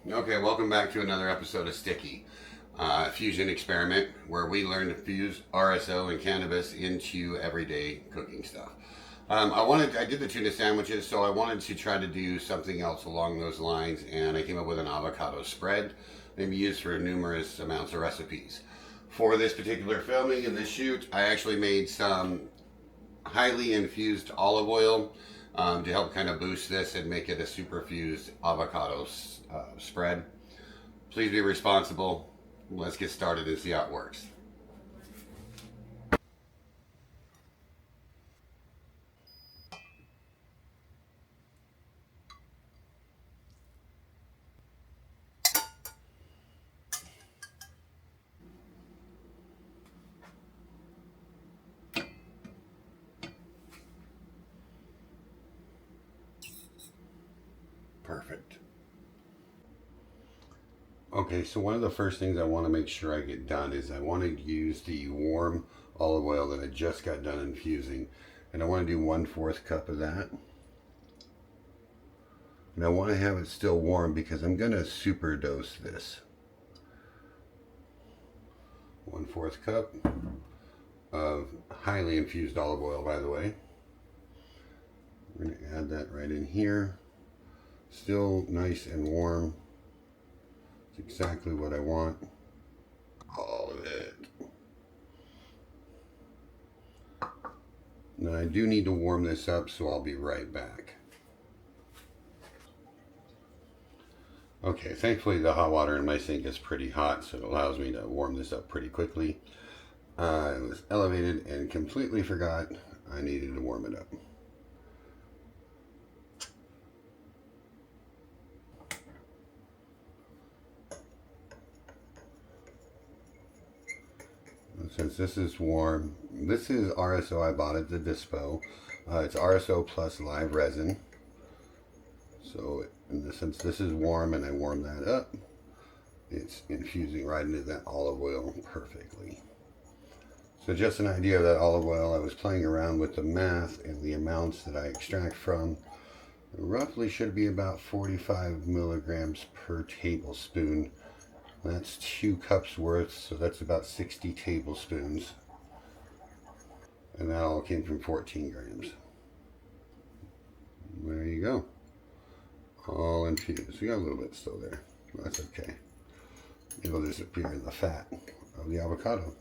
Okay, welcome back to another episode of Sticky, fusion experiment where we learn to fuse RSO and cannabis into everyday cooking stuff. I did the tuna sandwiches, so I wanted to try to do something else along those lines, and I came up with an avocado spread, maybe used for numerous amounts of recipes. For this particular filming and this shoot, I actually made some highly infused olive oil to help kind of boost this and make it a super fused avocado spread. Please be responsible. Let's get started and see how it works. Perfect. Okay, so one of the first things I want to make sure I get done is I want to use the warm olive oil that I just got done infusing. And I want to do 1/4 cup of that. And I want to have it still warm because I'm going to super dose this. 1/4 cup of highly infused olive oil, by the way. We're going to add that right in here. Still nice and warm. It's exactly what I want. All of it. Now I do need to warm this up, so I'll be right back. Okay, thankfully the hot water in my sink is pretty hot, so it allows me to warm this up pretty quickly. It was elevated and completely forgot I needed to warm it up. Since this is warm, this is RSO I bought at the Dispo. It's RSO plus live resin. So since this is warm and I warm that up, it's infusing right into that olive oil perfectly. So just an idea of that olive oil, I was playing around with the math and the amounts that I extract from. Roughly should be about 45 milligrams per tablespoon. That's 2 cups worth, so that's about 60 tablespoons. And that all came from 14 grams. There you go. All infused. We got a little bit still there. That's okay. It'll disappear in the fat of the avocado.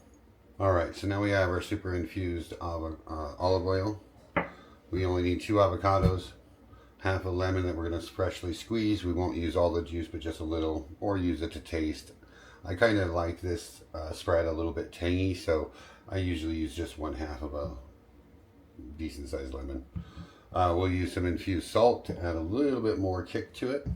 Alright, so now we have our super infused olive oil. We only need 2 avocados. Half a lemon that we're going to freshly squeeze. We won't use all the juice, but just a little, or use it to taste. I kind of like this spread a little bit tangy, so I usually use just 1/2 of a decent sized lemon. We'll use some infused salt to add a little bit more kick to it.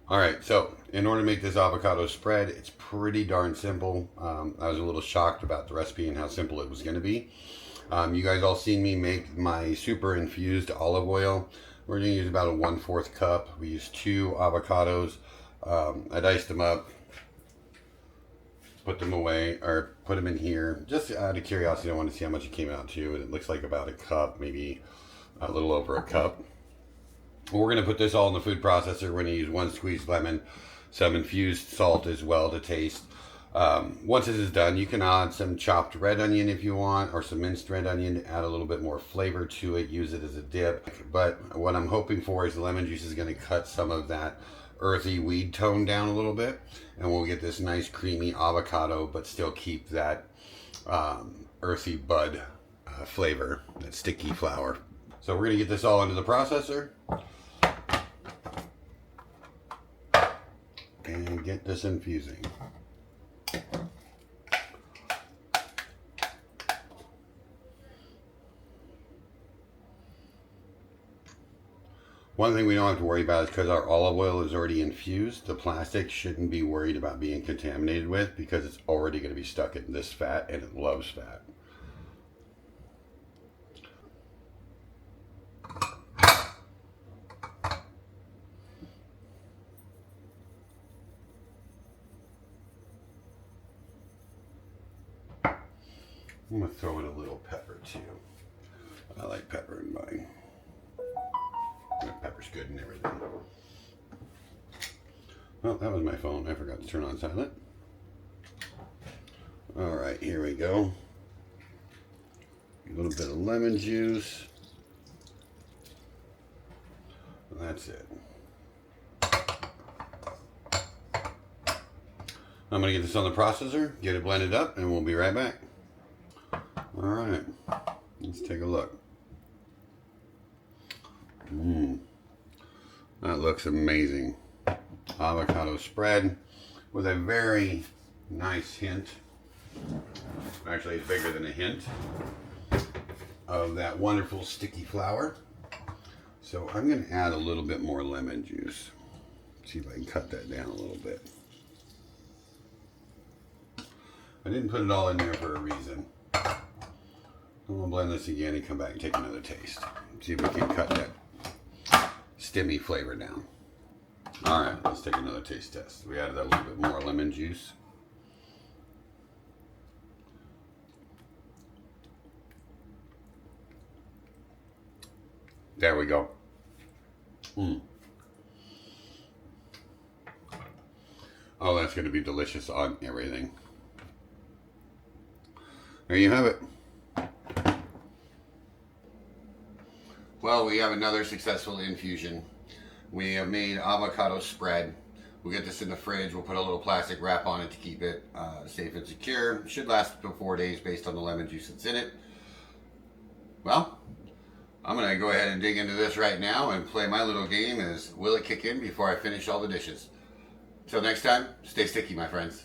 Alright, so in order to make this avocado spread, it's pretty darn simple. I was a little shocked about the recipe and how simple it was going to be. You guys all seen me make my super infused olive oil. We're going to use about a 1/4 cup. We use 2 avocados. I diced them up, put them away, or put them in here. Just out of curiosity, I want to see how much it came out to. It looks like about a cup, maybe a little over a cup. We're going to put this all in the food processor. We're going to use 1 squeezed lemon, some infused salt as well to taste. Once this is done, you can add some chopped red onion if you want, or some minced red onion to add a little bit more flavor to it. Use it as a dip. But what I'm hoping for is the lemon juice is going to cut some of that earthy weed tone down a little bit, and we'll get this nice creamy avocado, but still keep that earthy bud flavor, that sticky flower. So we're going to get this all into the processor and get this infusing. One thing we don't have to worry about is because our olive oil is already infused, the plastic shouldn't be worried about being contaminated with because it's already going to be stuck in this fat, and it loves fat. I'm going to throw in a little pepper too. I like pepper in mine. Pepper's good and everything. Well, that was my phone. I forgot to turn on silent. All right, here we go. A little bit of lemon juice. That's it. I'm going to get this on the processor, get it blended up, and we'll be right back. All right, let's take a look. That looks amazing. Avocado spread with a very nice hint. Actually, it's bigger than a hint of that wonderful sticky flour. So I'm going to add a little bit more lemon juice. See if I can cut that down a little bit. I didn't put it all in there for a reason. I'm going to blend this again and come back and take another taste. See if we can cut that stimmy flavor down. All right, let's take another taste test. We added a little bit more lemon juice. There we go. Oh, that's going to be delicious on everything. There you have it. Well, we have another successful infusion. We have made avocado spread. We'll get this in the fridge. We'll put a little plastic wrap on it to keep it safe and secure. It should last up to 4 days based on the lemon juice that's in it. Well, I'm going to go ahead and dig into this right now and play my little game as will it kick in before I finish all the dishes. Till next time, stay sticky, my friends.